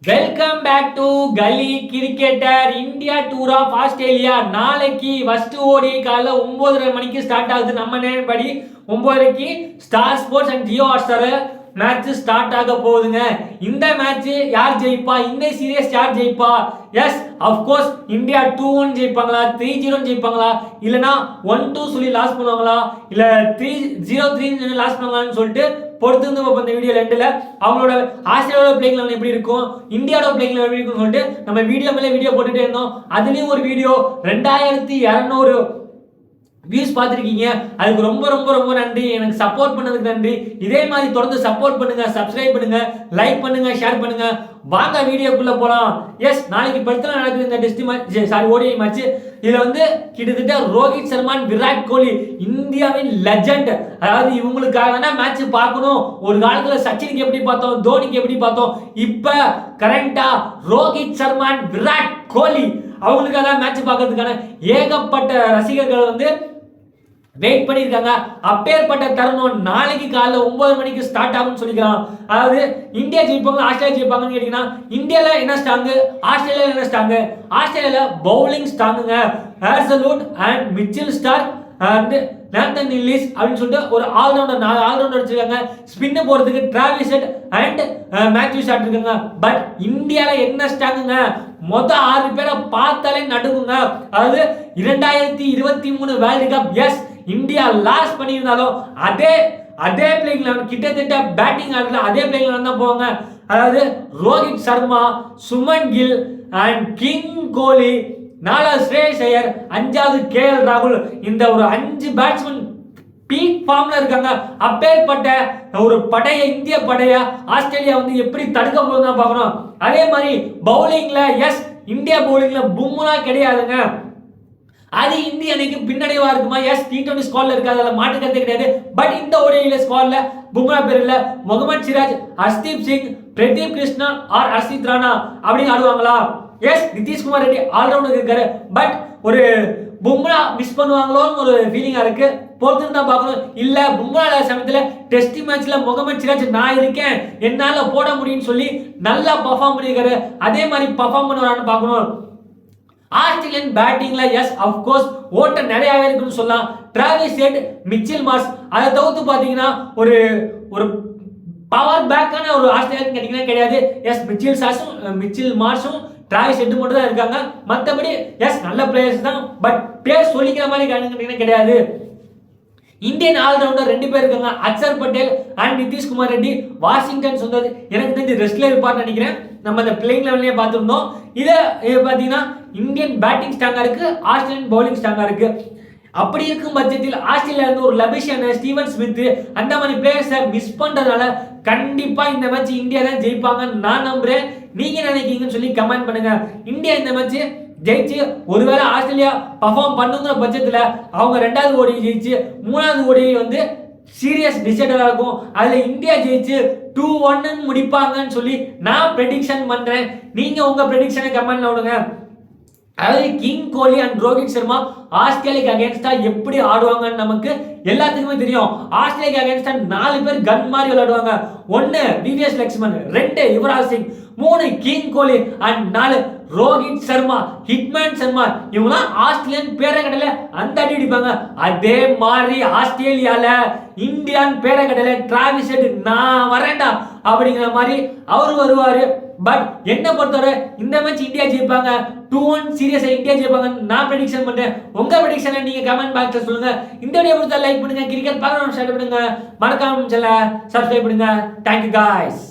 Welcome back to கலி cricketer. India tour of Australia நாளைக்கு first ODI காலைல 9:30 மணிக்கு ஸ்டார்ட் ஆகுது. நம்ம நேரப்படி 9:30க்கு Star Sports and Jio Hotstar match start ஆக போகுதுங்க. இந்த மேட்ச் யார் ஜெயிப்பா, இந்த சீரியஸ் யார் ஜெயிப்பா? எஸ் அஃப்கோர்ஸ் இந்தியா 2-1 ஜெயிப்பாங்களா, 3-0 ஜெயிப்பாங்களா, இல்லைனா 1-2 சொல்லி லாஸ் பண்ணுவாங்களா, இல்ல 3-0-3 லாஸ் பண்ணுவாங்கன்னு சொல்லிட்டு பொறுத்து வந்து இந்த வீடியோ ரெண்டுல அவங்களோட ஆஸ்திரேலியாவோட பிளேயிங் லெவல் எப்படி இருக்கும், இந்தியாவோட பிளேயிங் லெவல் எப்படி இருக்கும்னு சொல்லிட்டு நம்ம வீடியோ மேலே வீடியோ போட்டுட்டே இருந்தோம். அதுலயும் ஒரு வீடியோ 2200 வியூஸ் பார்த்துருக்கீங்க. அதுக்கு ரொம்ப ரொம்ப ரொம்ப நன்றி. எனக்கு சப்போர்ட் பண்ணதுக்கு நன்றி. இதே மாதிரி தொடர்ந்து சப்போர்ட் பண்ணுங்க, சப்ஸ்கிரைப் பண்ணுங்க, லைக் பண்ணுங்க, ஷேர் பண்ணுங்க. வாங்க வீடியோக்குள்ள போலாம். எஸ், நாளைக்கு படுத்தல நடக்குது இந்த டெஸ்ட் மேட்ச், ஓடிஐ மேட்ச். இதுல வந்து கிட்டத்தட்ட ரோஹித் சர்மா, விராட் கோலி, இந்தியாவின் லெஜெண்ட். அதாவது இவங்களுக்காக தான் மேட்ச் பார்க்கணும். ஒரு காலத்துல சச்சினுக்கு எப்படி பார்த்தோம், தோனிக்கு எப்படி பார்த்தோம், இப்ப கரண்டா ரோஹித் சர்மா, விராட் கோலி அவங்களுக்காக தான் மேட்ச் பார்க்கறதுக்கான ஏகப்பட்ட ரசிகர்கள் வந்து வெயிட் பண்ணியிருக்காங்க. அப்பேற்பட்ட தருணம் நாளைக்கு காலைல 9 மணிக்கு ஸ்டார்ட் ஆகும்னு சொல்லிக்கலாம். அதாவது இந்தியா ஜெயிப்பாங்க, ஆஸ்திரேலியா ஜெயிப்பாங்கன்னு கேட்டீங்கன்னா, இந்தியால என்ன ஸ்ட்ராங்கு, ஆஸ்திரேலியால என்ன ஸ்ட்ராங்கு? ஆஸ்திரேலியால பவுலிங் ஸ்ட்ராங்குங்க. Hazlewood and Mitchell Starc and Nathan Ellis அப்படின்னு சொல்லிட்டு ஒரு ஆல்ரவுண்டர், 4 ஆல்ரவுண்டர் வச்சிருக்காங்க. ஸ்பின் போறதுக்கு Travis Head and Matthew Short இருக்காங்க. பட் இந்தியால என்ன ஸ்ட்ராங்குங்க? மொத்தம் 6 பேரை பார்த்தாலே நடுங்குங்க. அதாவது 2023 world cup as India loss பண்ணியிருந்தாலும் அதே பிளேயிங் லெவன், கிட்டத்தட்ட பேட்டிங் ஆடுற அதே பிளேயிங் லெவன் தான் போவாங்க. அதாவது ரோஹித் சர்மா, சுமன் கில் அண்ட் கிங் கோலி, 4வது ஸ்ரேயஸ் ஐயர், 5வது கேஎல் ராகுல். இந்த ஒரு 5 பேட்ஸ்மேன் பீக் ஃபார்ம்ல இருக்காங்க. அப்பேற்பட்ட ஒரு படைய, இந்திய படைய ஆஸ்திரேலியா வந்து எப்படி தடுக்க போகுதுன்னு பார்க்கணும். அதே மாதிரி பவுலிங்ல எஸ் இந்தியா பவுலிங்ல பும்ரா கிடையாதுங்க. அது இந்திய அணிக்கு பின்னடைவா இருக்குமா? எஸ், T20 ஸ்குவாட்ல இருக்காது, அதில் மாற்றுக்கிறதே கிடையாது. பட் இந்த ஓடிஐல ஸ்குவாட்ல பும்ரா பேர் இல்ல, முகமது சிராஜ், ஹர்ஷ்தீப் சிங், பிரதீப் கிருஷ்ணா ஆர் ஹர்ஷித் ராணா அப்படின்னு ஆடுவாங்களா? எஸ், நிதிஷ்குமார் ரெட்டி ஆல்ரவுண்டர் இருக்காரு. பட் ஒரு பும்ரா மிஸ் பண்ணுவாங்களோன்னு ஒரு ஃபீலிங்கா இருக்கு. பொறுத்து தான் பார்க்கணும். இல்ல பும்ரா சமயத்துல டெஸ்ட் மேட்ச்ல முகமது சிராஜ் நான் இருக்கேன், என்னால போட முடியும்னு சொல்லி நல்லா பர்ஃபார்ம் பண்ணியிருக்காரு. அதே மாதிரி பர்ஃபார்ம் பண்ணுவாரான்னு பார்க்கணும். ஆஸ்திரேலியன் பேட்டிங்ல எஸ் அஃப்கோர்ஸ் ஓட்டம் நிறையவே இருக்குன்னு சொல்லலாம். டிராவிஸ் ஹெட், மிச்சல் மார்ஷ், அதை தவிர்த்து பாத்தீங்கன்னா ஒரு பவர் பேக்கான ஒரு ஆஸ்திரேலியன் கேட்டீங்கன்னா கிடையாது. எஸ், மிச்சல் மார்ஷும் டிராவிஸ் ஹெட் மட்டும் தான் இருக்காங்க. மற்றபடி எஸ் நல்ல பிளேயர்ஸ் தான். பட் பேர் சொல்லிக்கிற மாதிரி கேட்டீங்கன்னா கிடையாது. இந்தியன் ஆல்ரவுண்டர் 2 பேர் இருக்காங்க, அக்சர் பட்டேல் அண்ட் நிதிஷ்குமார் ரெட்டி. வாஷிங்டன் சொன்னது எனக்கு தெரிஞ்சு ரெஸ்ட்ல இருப்பார்னு நினைக்கிறேன். நம்ம அந்த பிளேயிங் லெவல்லே பார்த்துருந்தோம். இதை பார்த்தீங்கன்னா இந்தியன் பேட்டிங் ஸ்ட்ராங்கா இருக்கு, ஆஸ்திரேலியன் பவுலிங் ஸ்ட்ராங்கா இருக்கு. அப்படி இருக்கும் பட்சத்தில் ஆஸ்திரேலியா இருந்து ஒரு லபிஷன், ஸ்டீவன் ஸ்மித் அந்த மாதிரி பிளேயர்ஸை மிஸ் பண்றதுனால கண்டிப்பா இந்த மேட்ச் இந்தியா தான் ஜெயிப்பாங்கன்னு நான் நம்புறேன். நீங்க நினைக்கிறீங்கன்னு சொல்லி கமெண்ட் பண்ணுங்க. இந்தியா இந்த மேட்ச் ஜெயிச்சு ஒருவேளை ஆஸ்திரேலியா பர்ஃபார்ம் பண்ணுங்கிற பட்சத்துல அவங்க 2வது ஓடியை ஜெயிச்சு 3வது ஓடியை வந்து சீரியஸ் டிசைடரா இருக்கும். அதுல இந்தியா ஜெயிச்சு 2-1 முடிப்பாங்கன்னு சொல்லி நான் ப்ரெடிக்ஷன் பண்றேன். நீங்க உங்க ப்ரெடிக்ஷனை கமெண்ட்ல விடுங்க. அதாவது கிங் கோலி அண்ட் ரோஹித் சர்மா ஆஸ்திரேலியாக்கு அகேன்ஸ்டா எப்படி ஆடுவாங்கன்னு நமக்கு எல்லாத்துக்குமே தெரியும். ஆஸ்திரேலியாக்கு அகேன்ஸ்டா 4 பேர் கன் மாதிரி விளையாடுவாங்க. 1 VVS Laxman, 2 Yuvraj Singh, 3 king Kohli and 4 Rohit Sharma, hitman Sharma. இவங்களாம் ஆஸ்திரேலியன் பேரை கடல அந்த அடி அடிப்பாங்க. அதே மாதிரி ஆஸ்திரேலியால இந்தியன் பேரை கடல டிராவிஸ் ஹெட் நான் வரேன்டா அப்படிங்கிற மாதிரி அவரு வருவாரு. பட் என்ன பொறுத்தவரை இந்த மேட்ச் இந்தியா ஜெயிப்பாங்க, 2-1 சீரியஸா இந்தியா ஜெயிப்பாங்க நான் ப்ரெடிக்ஷன் பண்றேன். உங்க ப்ரெடிக்ஷனை நீங்க கமெண்ட் பாக்ஸ்ல சொல்லுங்க. இந்த வீடியோ பிடிச்சா லைக் பண்ணுங்க, கிரிக்கெட் பார்க்கணும் ஷேர் பண்ணுங்க, மறக்காம சேனலை சப்ஸ்கிரைப் பண்ணுங்க. Thank you guys.